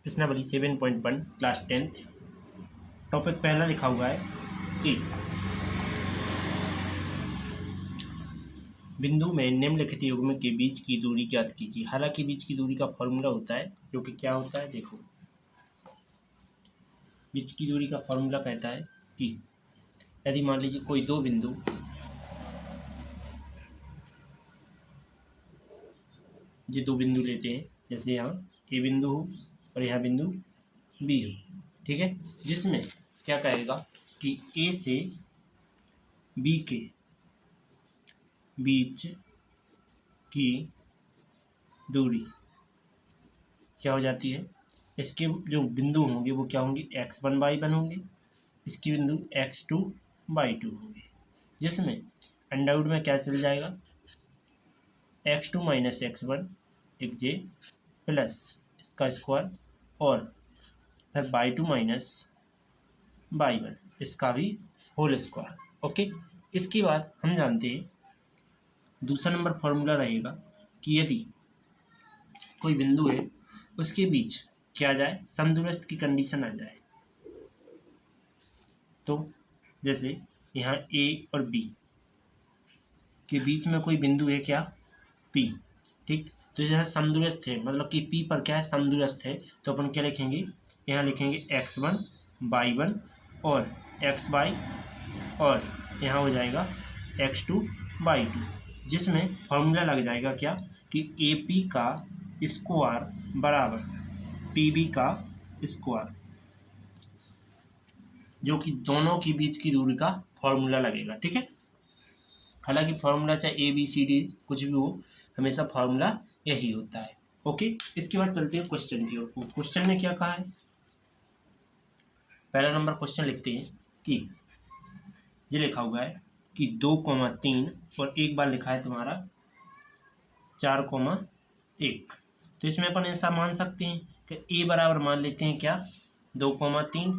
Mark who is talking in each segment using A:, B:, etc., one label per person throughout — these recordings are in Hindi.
A: प्रश्नावली 7.1 क्लास 10th। टॉपिक पहला लिखा हुआ है कि बिंदु में निम्नलिखित युग्म के बीच की दूरी ज्ञात कीजिए। हालांकि बीच की दूरी का फॉर्मूला होता है जो कि क्या होता है, देखो बीच की दूरी का फॉर्मूला कहता है कि यदि मान लीजिए कोई दो बिंदु ये दो बिंदु लेते हैं, जैसे यहाँ ए बिंदु हो और यहाँ बिंदु बी हो, ठीक है, जिसमें क्या कहेगा कि ए से बी के बीच की दूरी क्या हो जाती है, इसके जो बिंदु होंगे वो क्या होंगे, x1/1 होंगे, इसकी बिंदु x2/2 होंगे, जिसमें अंडरवुड में क्या चल जाएगा, x2 - x1 एक जे प्लस इसका स्क्वायर और फिर y2 - y1 इसका भी होल स्क्वायर। ओके, इसके बाद हम जानते हैं दूसरा नंबर फॉर्मूला रहेगा कि यदि कोई बिंदु है उसके बीच क्या आ जाए, समदूरस्थ की कंडीशन आ जाए। तो जैसे यहाँ ए और बी के बीच में कोई बिंदु है क्या, पी, ठीक, तो जैसे समदूरस्थ है मतलब कि पी पर क्या है, समदूरस्थ है, तो अपन क्या लिखेंगे, यहाँ लिखेंगे x1/1 और x/, और यहाँ हो जाएगा x2/2, जिसमें फॉर्मूला लग जाएगा क्या कि ए पी का स्क्वायर बराबर पी बी का स्क्वायर, जो कि दोनों के बीच की दूरी का फॉर्मूला लगेगा। ठीक है, हालांकि फॉर्मूला चाहे ए बी सी डी कुछ भी हो, हमेशा फॉर्मूला यही होता है। ओके, इसके बाद चलते हैं क्वेश्चन की ओर। क्वेश्चन में क्या कहा है, पहला नंबर क्वेश्चन लिखते हैं कि ये लिखा हुआ है कि 2,3 और एक बार लिखा है तुम्हारा 4,1। तो इसमें अपन ऐसा मान सकते हैं कि ए बराबर मान लेते हैं क्या, 2,3,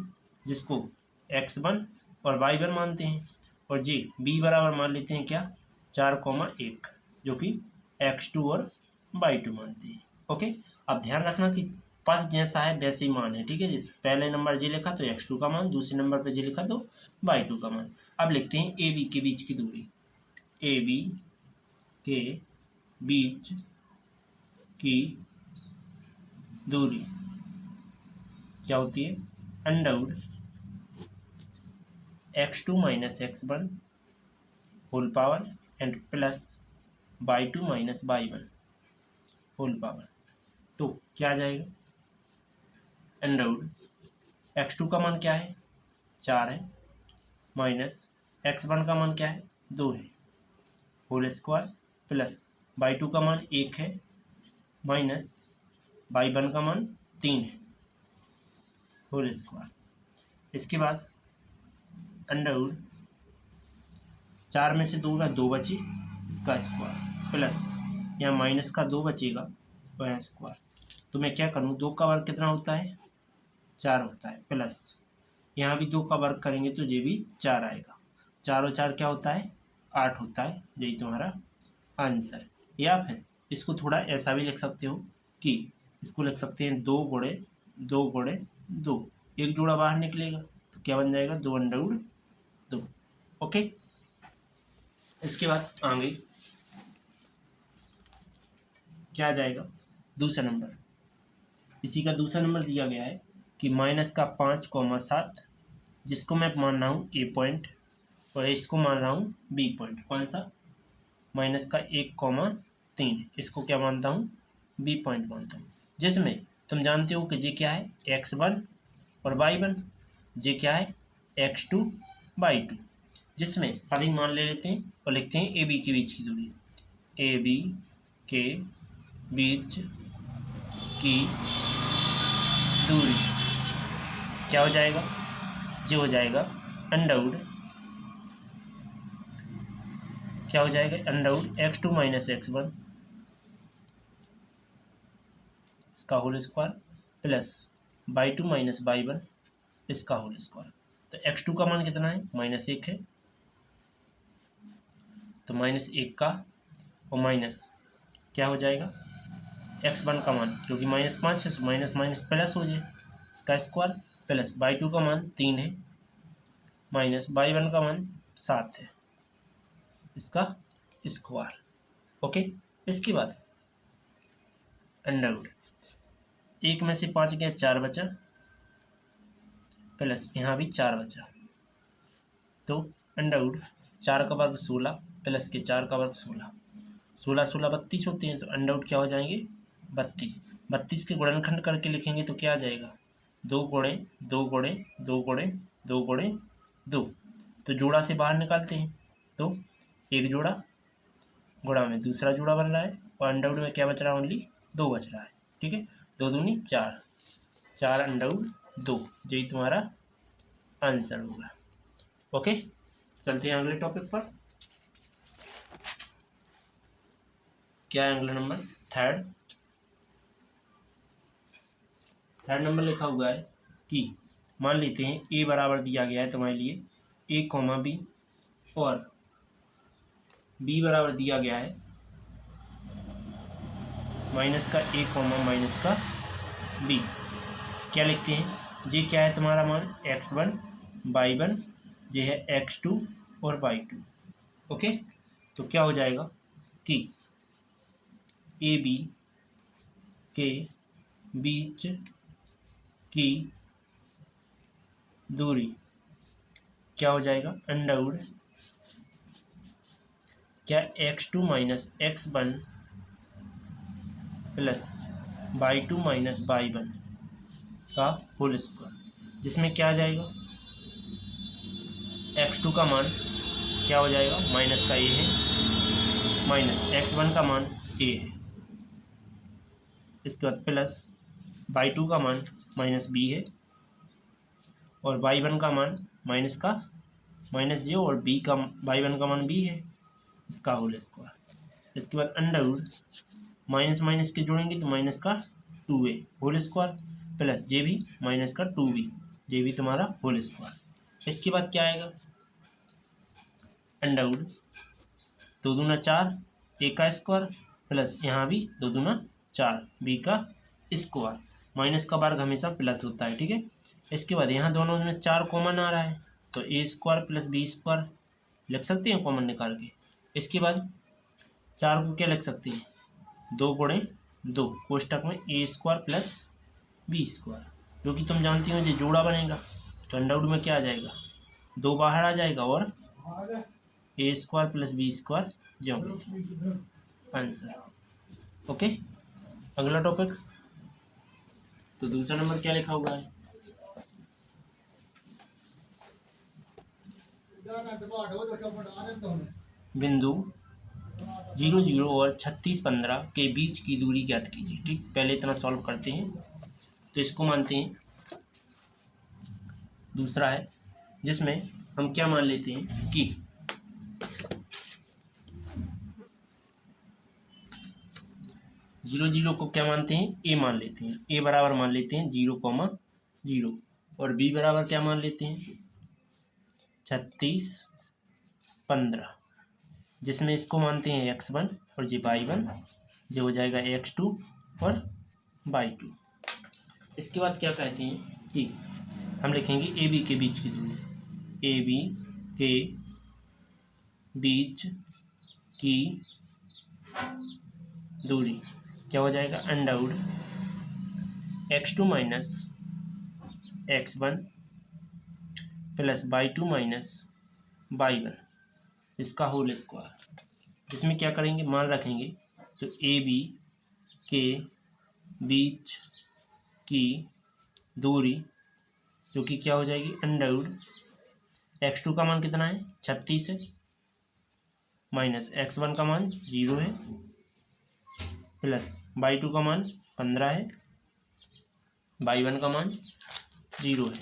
A: जिसको x1 और y1 मानते हैं, और जी बी बराबर मान लेते हैं क्या, 4,1, जो कि x2 और y2 मानते हैं। ओके, अब ध्यान रखना कि पद जैसा है वैसे ही मान है। ठीक है, जिस पहले नंबर जी लिखा तो x2 का मान, दूसरे नंबर पे जी लिखा तो y2 का मान। अब लिखते हैं ए बी के बीच की दूरी, ए बी के बीच की दूरी क्या होती है, Underwood x2 - x1 whole power and plus y2 - y1 whole power. तो क्या आ जाएगा, अंडरवुड x2 का मान क्या है, 4 है, माइनस x1 का मान क्या है, 2 है, होल स्क्वायर प्लस y2 का मान 1 है, माइनस y1 का मान 3 है, होल स्क्वायर। इसके बाद अंडरवुड 4 में से 2 का 2 बची, इसका स्क्वायर प्लस यहाँ माइनस का 2 बचेगा तो यहाँ स्क्वायर। तो मैं क्या करूँ, 2 का वर्ग कितना होता है, 4 होता है, प्लस यहाँ भी 2 का वर्ग करेंगे तो ये भी 4 आएगा, 4 और 4 क्या होता है, 8 होता है। यही तुम्हारा आंसर। या फिर इसको थोड़ा ऐसा भी लिख सकते हो कि इसको लिख सकते हैं 2 × 2 × 2, एक जोड़ा बाहर निकलेगा तो क्या बन जाएगा, 2/2। ओके, इसके बाद आगे क्या आ जाएगा, दूसरा नंबर, इसी का दूसरा नंबर दिया गया है कि -5,7, जिसको मैं मान रहा हूँ ए पॉइंट और इसको मान रहा हूँ बी पॉइंट। कौन सा, -1,3, इसको क्या मानता हूँ, बी पॉइंट मानता हूँ, जिसमें तुम जानते हो कि ये क्या है, x1 और y1, ये क्या है, x2/2, जिसमें सभी मान ले लेते हैं और लिखते हैं ए बी के बीच की दूरी, ए बी के बीच की दूरी क्या हो जाएगा, जो हो जाएगा अंडरवुड, क्या हो जाएगा, अंडरवुड x2 - x1 इसका whole square plus y2 - y1 इसका होल स्क्वायर। तो x2 का मान कितना है, -1 है, तो -1 का और माइनस क्या हो जाएगा, x1 का मान, क्योंकि -5 है तो माइनस माइनस प्लस हो जाए, इसका स्क्वायर प्लस y2 का मान 3 है माइनस y1 का मान 7 है, इसका स्क्वायर। ओके, इसके बाद अंडरवुड 1 में से 5 गया 4 बचा, प्लस यहाँ भी 4 बचा, तो अंडरवुड 4 का वर्ग 16 प्लस के 4 का वर्ग 16, 16 16 32 होते हैं, तो अंडरवुड क्या हो जाएंगे 32। 32 के गुणनखंड करके लिखेंगे तो क्या आ जाएगा 2 गुणे 2 गुणे 2 गुणे 2 गुणे 2, तो जोड़ा से बाहर निकालते हैं तो एक जोड़ा गुणा में दूसरा जोड़ा बन रहा है, और अंडरवुड में क्या बच रहा है ओनली 2 बच रहा है। ठीक है, 2 दूनी 4, 4 अंडरवुड 2, यही तुम्हारा आंसर होगा। ओके, चलते हैं अगले टॉपिक पर। क्या है अगला नंबर? थर्ड नंबर लिखा हुआ है कि मान लेते हैं ए बराबर दिया गया है तुम्हारे लिए ए कॉमा बी, और बी बराबर दिया गया है माइनस का ए कॉमा माइनस का बी। क्या लिखते हैं, ये क्या है तुम्हारा मान x1 y1, ये है x2 और y2। ओके, तो क्या हो जाएगा कि ए बी के बीच की दूरी क्या हो जाएगा अंडरवुड क्या x2 minus x1 plus y2 minus y1 का होल स्क्वायर, जिसमें क्या आ जाएगा x2 का मान क्या हो जाएगा माइनस का a है, माइनस x1 का मान a है, इसके बाद प्लस y2 का मान माइनस b है, और y1 का मान माइनस का माइनस जो, और b का y1 का मान b है, इसका होल स्क्वायर। इसके बाद अंडरवुड माइनस माइनस के जोड़ेंगे तो माइनस का 2a होल स्क्वायर, प्लस जे भी माइनस का 2b, जे भी तुम्हारा होल स्क्वायर। इसके बाद क्या आएगा अंडरवुड 2 दूना 4 a का स्क्वायर, प्लस यहाँ भी 2 दूना 4 b का स्क्वायर, माइनस का वर्ग हमेशा प्लस होता है। ठीक है, इसके बाद यहाँ दोनों में 4 कॉमन आ रहा है तो a square plus b square लिख सकते हैं कॉमन निकाल के। इसके बाद 4 को क्या लिख सकते हैं 2 गुणे 2 कोष्टक में a square plus b square, जो कि तुम जानती हो ये जोड़ा बनेगा, तो अंडरवुड में क्या आ जाएगा 2 बाहर आ जाएगा और a square plus b square जो आंसर। ओके, अगला टॉपिक, तो दूसरा नंबर क्या लिखा हुआ है बिंदु 0 0 और 36 15 के बीच की दूरी ज्ञात कीजिए। ठीक, पहले इतना सॉल्व करते हैं, तो इसको मानते हैं दूसरा है, जिसमें हम क्या मान लेते हैं कि जीरो जीरो को क्या मानते हैं ए मान लेते हैं, ए बराबर मान लेते हैं 0,0 और बी बराबर क्या मान लेते हैं 36 15, जिसमें इसको मानते हैं x1 और जी y1, जो हो जाएगा x2 और y2। इसके बाद क्या कहते हैं कि हम लिखेंगे ए बी के बीच की दूरी, ए बी के बीच की दूरी क्या हो जाएगा Underwood x2 minus x1 plus y2 minus y1, इसका होल स्क्वायर। इसमें क्या करेंगे मान रखेंगे, तो ए बी के बीच की दूरी जो कि क्या हो जाएगी अंडरवुड x2 का मान कितना है 36 है, माइनस x1 का मान 0 है, प्लस y2 का मान 15 है, y1 का मान 0 है।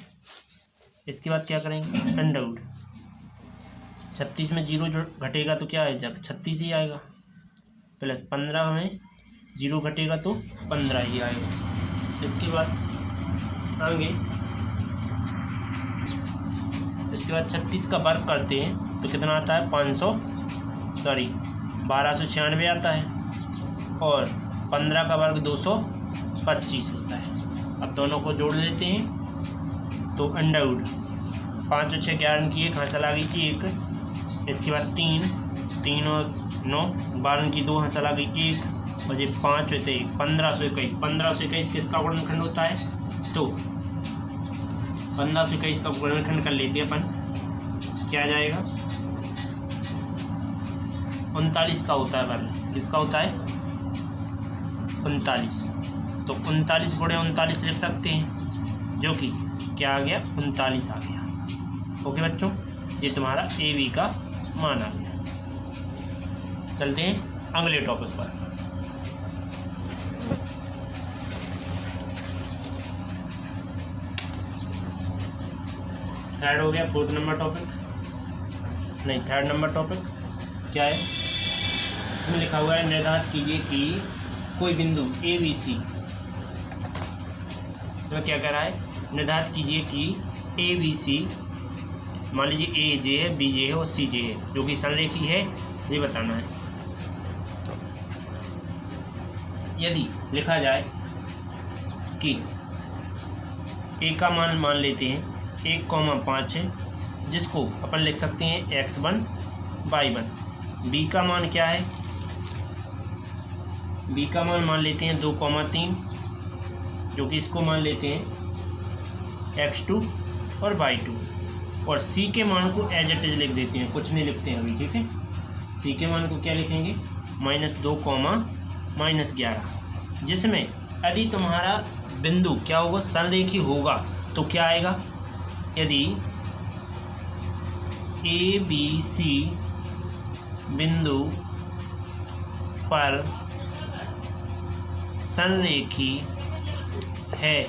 A: इसके बाद क्या करेंगे अंडरवुड 36 में 0 जो घटेगा तो क्या आएगा 36 ही आएगा, प्लस 15 में 0 घटेगा तो 15 ही आएगा। इसके बाद आगे इसके बाद 36 का वर्ग करते हैं तो कितना आता है 1296 आता है, और 15 का वर्ग 225 होता है। अब दोनों को जोड़ लेते हैं तो अंडर रूट 5 और 6 11 की 1 हासिल आ गई 1, इसके बाद 3 और 9 12 की 2 हासिल आ गई 1 और ये 5 होते 1521। 1521 किसका गुणनखंड होता है? तो 1521 का गुणनखंड कर लेते हैं अपन, क्या आ जाएगा? 39 का होता है वर्ण। किसका होता है? 39। तो 39 गुणे 39 लिख सकते हैं, जो कि क्या आ गया? 39 आ गया। ओके बच्चों, ये तुम्हारा ए बी का मान आ गया। चलते हैं अगले टॉपिक पर। थर्ड हो गया, फोर्थ नंबर टॉपिक नहीं, थर्ड नंबर टॉपिक क्या है? इसमें लिखा हुआ है निर्धारित कीजिए कि कोई बिंदु ए बी सी, इसमें क्या कह रहा है? निर्धारित कीजिए कि ए बी सी, मान लीजिए ए जे है, बी जे है और सी जे है, जो कि संरेखी है, ये बताना है। यदि लिखा जाए कि ए का मान लेते हैं 1,5 है, जिसको अपन लिख सकते हैं x1 y1। बी का मान क्या है? बी का मान लेते हैं 2,3, जो कि इसको मान लेते हैं x2 और y2। और सी के मान को एज इट इज लिख देते हैं, कुछ नहीं लिखते हैं अभी, ठीक है। सी के मान को क्या लिखेंगे? -2, -11, जिसमें यदि तुम्हारा बिंदु क्या होगा? संरेखी होगा, तो क्या आएगा? यदि ए बी सी बिंदु पर संरेखी है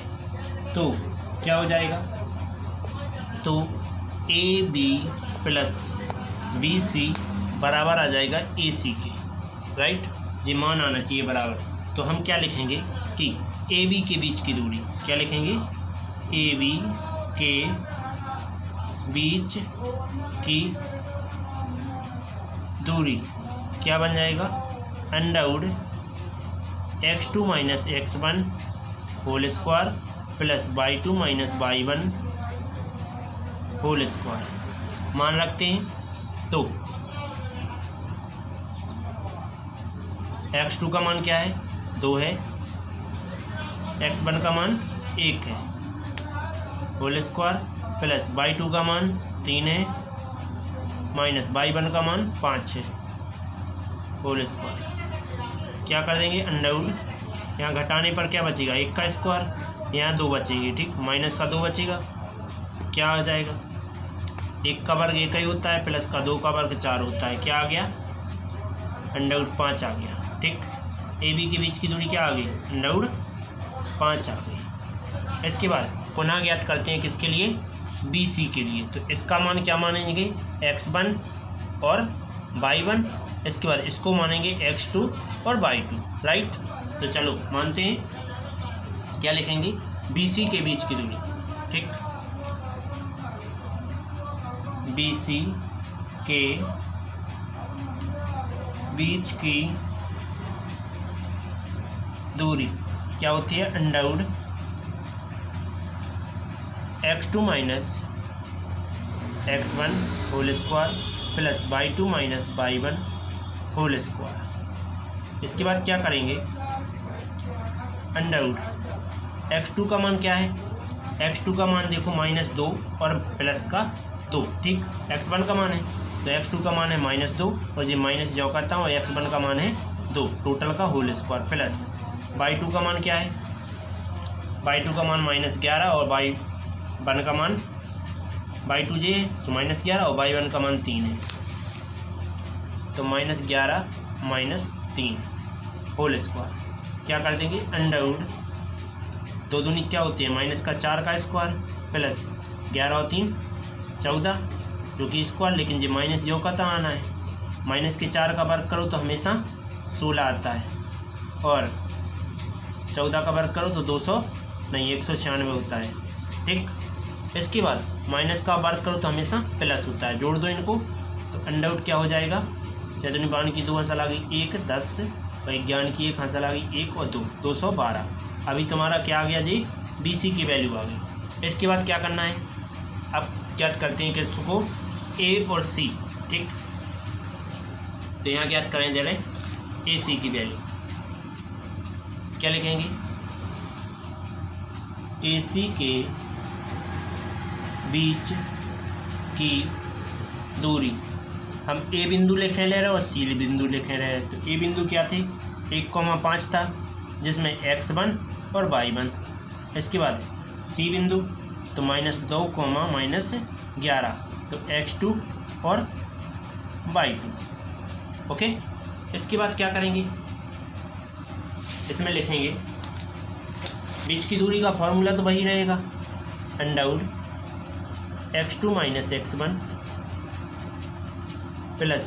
A: तो क्या हो जाएगा? तो A B plus B C बराबर आ जाएगा ए सी के, राइट। ये मान आना चाहिए बराबर। तो हम क्या लिखेंगे कि ए बी के बीच की दूरी, क्या लिखेंगे? ए बी के बीच की दूरी क्या बन जाएगा? Underwood x2 minus x1 whole square plus y2 minus y1 whole square. मान रखते हैं तो x2 का मान क्या है? 2 है, x1 का मान 1 है होल स्क्वायर प्लस y2 का मान 3 है माइनस y1 का मान 5 है होल स्क्वायर। क्या कर देंगे? अंडरवुड, यहाँ घटाने पर क्या बचेगा? 1 का स्क्वायर, यहाँ 2 बचेगी, ठीक। माइनस का 2 बचेगा, क्या आ जाएगा? 1 का वर्ग 1 ही होता है, प्लस का 2 का वर्ग 4 होता है। क्या आ गया? अंडरवुड 5 आ गया, ठीक। ए बी के बीच की दूरी क्या आ गई? अंडरवुड 5 आ गई। इसके बाद पुनः ज्ञात करते हैं किसके लिए? बी सी के लिए। तो इसका मान क्या मानेंगे? x1 और y1। इसके बाद इसको मानेंगे x2 और y2, राइट। तो चलो मानते हैं, क्या लिखेंगे? बी सी के बीच की दूरी, ठीक। बी सी के बीच की दूरी क्या होती है? Underwood x2 minus x1 whole square plus y2 minus y1 whole square. इसके बाद क्या करेंगे? अंडरवुड x2 का मान क्या है? x2 का मान देखो -2 और प्लस का 2, ठीक। x1 का मान है तो x2 का मान है -2 और ये माइनस जो करता हूँ, x1 का मान है 2, टोटल का होल स्क्वायर प्लस y2 का मान क्या है? y2 का मान -11 और y1 का मान y2 जे है तो -11 और y1 का मान 3 है, तो -11 -3 होल स्क्वायर। क्या कर देंगे? अंडरवुड 2 दूनी क्या होती है? -4 का स्क्वायर प्लस 11 और 3 14, जो कि स्क्वायर, लेकिन ये माइनस जो का तो आना है। -4 का वर्ग करो तो हमेशा 16 आता है और 14 का वर्ग करो तो 196 होता है, ठीक। इसके बाद माइनस का वर्ग करो तो हमेशा प्लस होता है। जोड़ दो इनको तो अंडरवुड क्या हो जाएगा? 4 दूनी 12 की 2 हासिल आ गई 1 10 विज्ञान की एक हासिल आ गई 1 और 2, 212। अभी तुम्हारा क्या आ गया जी, BC की वैल्यू आ गई। इसके बाद क्या करना है, अब ज्ञात करते हैं कि इसको A और C, ठीक। तो यहाँ ज्ञात करें दे रहे AC की वैल्यू, क्या लिखेंगे, AC के बीच की दूरी, हम A बिंदु लिखने ले रहे हैं और C बिंदु लिखने रहे हैं। तो A बिंदु क्या थे, 1,5 था, जिसमें x1 और y1। इसके बाद C बिंदु तो -2, -11, तो x2 और y2। ओके, इसके बाद क्या करेंगे, इसमें लिखेंगे बीच की दूरी का फॉर्मूला तो वही रहेगा, Underwood x2 - x1 plus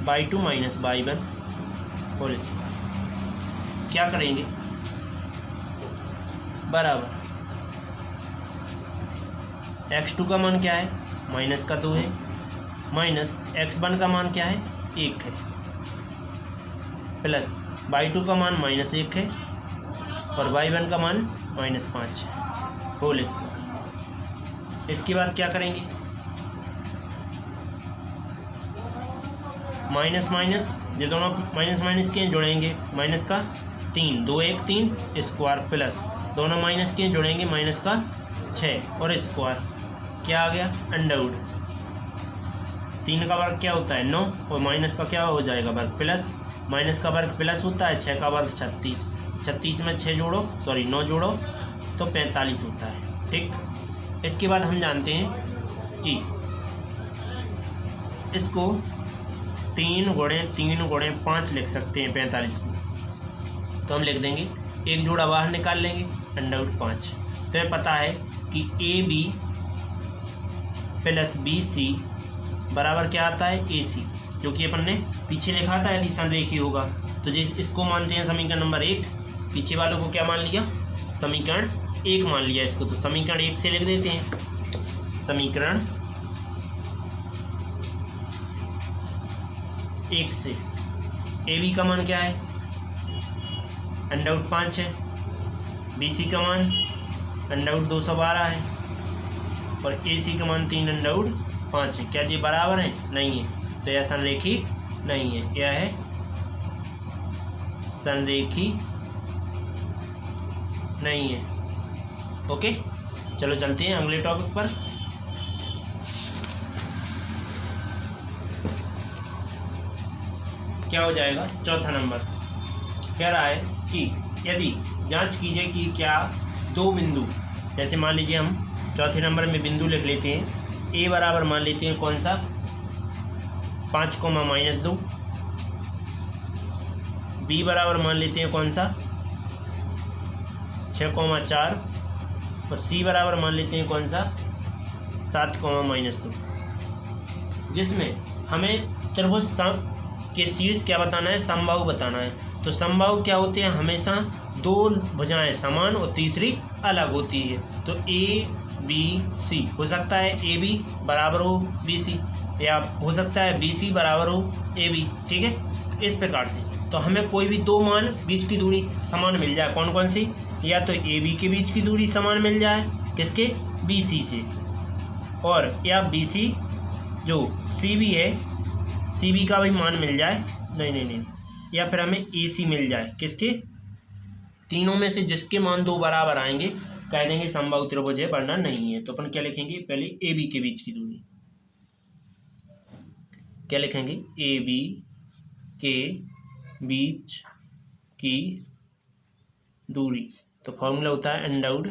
A: y2 - y1 whole square. क्या करेंगे, बराबर x2 का मान क्या है, -2 है, माइनस x1 का मान क्या है, 1 है, प्लस y2 का मान -1 है और y1 का मान -5 है, होल स्क्वायर। इसके बाद क्या करेंगे, माइनस माइनस, ये दोनों माइनस माइनस के जोड़ेंगे, माइनस का 3, 2 1 3 स्क्वायर, प्लस दोनों माइनस के जोड़ेंगे, माइनस का 6 और स्क्वायर, क्या आ गया, अंडरवुड 3 का वर्ग क्या होता है 9 और माइनस का क्या हो जाएगा वर्ग, प्लस माइनस का वर्ग प्लस होता है, 6 का वर्ग 36, 36 में 6 जोड़ो, सॉरी 9 जोड़ो तो 45 होता है, ठीक। इसके बाद हम जानते हैं कि इसको 3 × 5 लिख सकते हैं 45 को, तो हम लिख देंगे, एक जोड़ा बाहर निकाल लेंगे, अंडरवुड 5। तो हमें पता है कि AB + BC बराबर क्या आता है, AC, जो कि अपन ने पीछे लिखा था, यदि संरेखीय होगा तो जिस इसको मानते हैं समीकरण नंबर 1, पीछे वालों को क्या मान लिया, समीकरण 1 मान लिया इसको, तो समीकरण 1 से लिख देते हैं, समीकरण 1 से AB का मान क्या है, अंडरवुड 5 है, BC का मान अंडरवुड 212 है और AC का मान 3 अंडरवुड 5 है। क्या ये बराबर है, नहीं है, तो यह संरेखी नहीं है, यह है संरेखी नहीं है। ओके, चलो चलते हैं अगले टॉपिक पर। क्या हो जाएगा, चौथा नंबर कह रहा है कि यदि जांच कीजिए कि क्या दो बिंदु, जैसे मान लीजिए हम चौथे नंबर में बिंदु लिख लेते हैं, A बराबर मान लेते हैं कौन सा, 5,-2, B बराबर मान लेते हैं कौन सा, 6,4 और C बराबर मान लेते हैं कौन सा, 7,-2, जिसमें हमें त्रिभुज के शीर्ष क्या बताना है, समबाहु बताना है। तो समबाहु क्या होते हैं, हमेशा दो भुजाएं समान और तीसरी अलग होती है। तो ABC हो सकता है AB बराबर हो BC, या हो सकता है BC बराबर हो AB, ठीक है। इस प्रकार से तो हमें कोई भी दो मान बीच की दूरी समान मिल जाए, कौन कौन सी, या तो AB के बीच की दूरी समान मिल जाए किसके, BC से, और या BC जो CB है, CB का भी मान मिल जाए, नहीं, या फिर हमें AC मिल जाए, किसके, तीनों में से जिसके मान दो बराबर आएंगे कह देंगे समबाहु त्रिभुज है, वरना नहीं है। तो अपन क्या लिखेंगे, पहले AB के बीच की दूरी, क्या लिखेंगे, AB के बीच की दूरी, तो फॉर्मूला होता है Underwood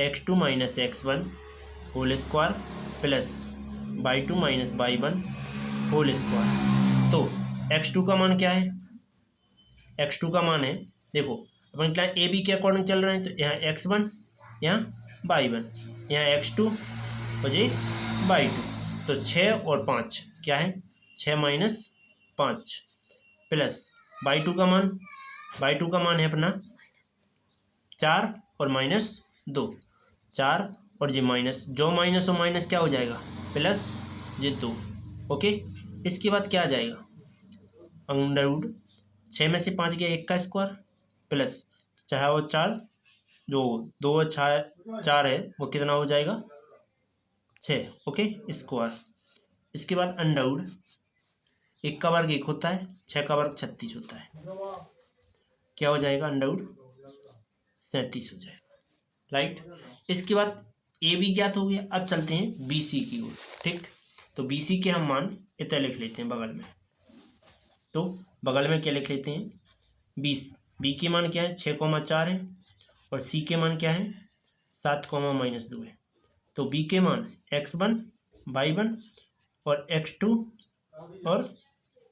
A: x2 - x1 whole square plus y2 - y1 whole square. तो x2 का मान क्या है, x2 का मान है, देखो अपन क्या AB के अकॉर्डिंग चल रहे हैं, तो यहाँ x1, यहाँ y1, यहाँ x2 और ये y2, तो 6 और 5 क्या है, 6 - 5 प्लस y2 का मान है अपना 4 और -2, 4 और ये माइनस, जो माइनस और माइनस क्या हो जाएगा, प्लस ये 2। ओके, इसके बाद क्या आ जाएगा, अंडरवुड 6 में से 5 गया 1 का स्क्वायर प्लस चाहे वो 4 जो 2 और 4 है वो कितना हो जाएगा 6, ओके स्क्वायर। इसके बाद अंडरवुड 1 का वर्ग 1 होता है, 6 का वर्ग 36 होता है, क्या हो जाएगा अंडरवुड 37 हो जाएगा, राइट। इसके बाद ए बी ज्ञात हो गया। अब चलते हैं बी सी की ओर, ठीक। तो बी सी के हम मान इतना लिख लेते हैं बगल में। तो बगल में क्या लिख लेते हैं बी के मान क्या है 6,4 है और सी के मान क्या है 7,-2 है। तो बी के मान x1 y1 और x2 और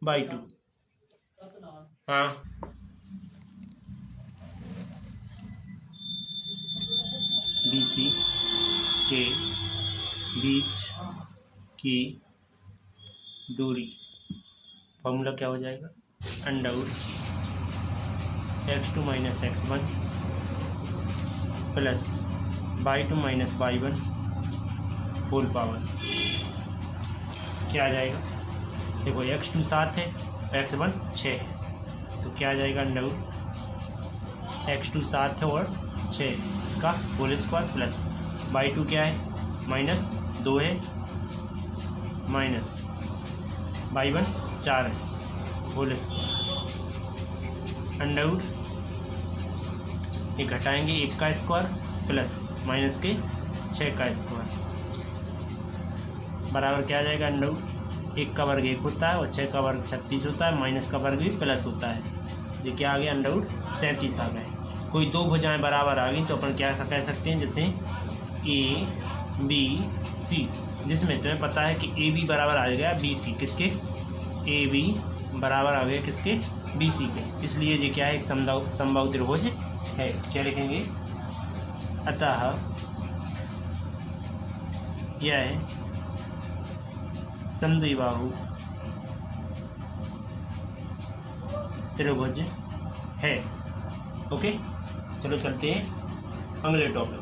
A: y2। हाँ बी सी के बीच की दूरी फॉर्मूला क्या हो जाएगा Underwood x2 minus x1 plus y2 minus y1 whole power क्या आ जाएगा। देखो x2 7 है x1 6 है, तो क्या आ जाएगा अंडरवुड x2 7 है और 6 इसका होल स्क्वायर प्लस y2 क्या है -2 है माइनस y1 4 है होल स्क्वायर अंडरवुड ये घटाएंगे 1 का स्क्वायर प्लस माइनस के 6 का स्क्वायर बराबर क्या आ जाएगा अंडरवुड 1 का वर्ग 1 होता है और 6 का वर्ग 36 होता है, माइनस का वर्ग भी प्लस होता है। ये क्या आ गया अंडरवुड 37 आ गए। कोई दो भुजाएं बराबर आ गई तो अपन क्या कह सकते हैं जैसे ए बी सी, जिसमें तुम्हें पता है कि ए बी बराबर आ गया बी सी किसके ए बी बराबर आ गया किसके बी सी के, इसलिए ये क्या है एक समबाहु त्रिभुज है। क्या लिखेंगे अतः यह है समद्विबाहु त्रिभुज है। ओके चलो चलते हैं अगले टॉपिक।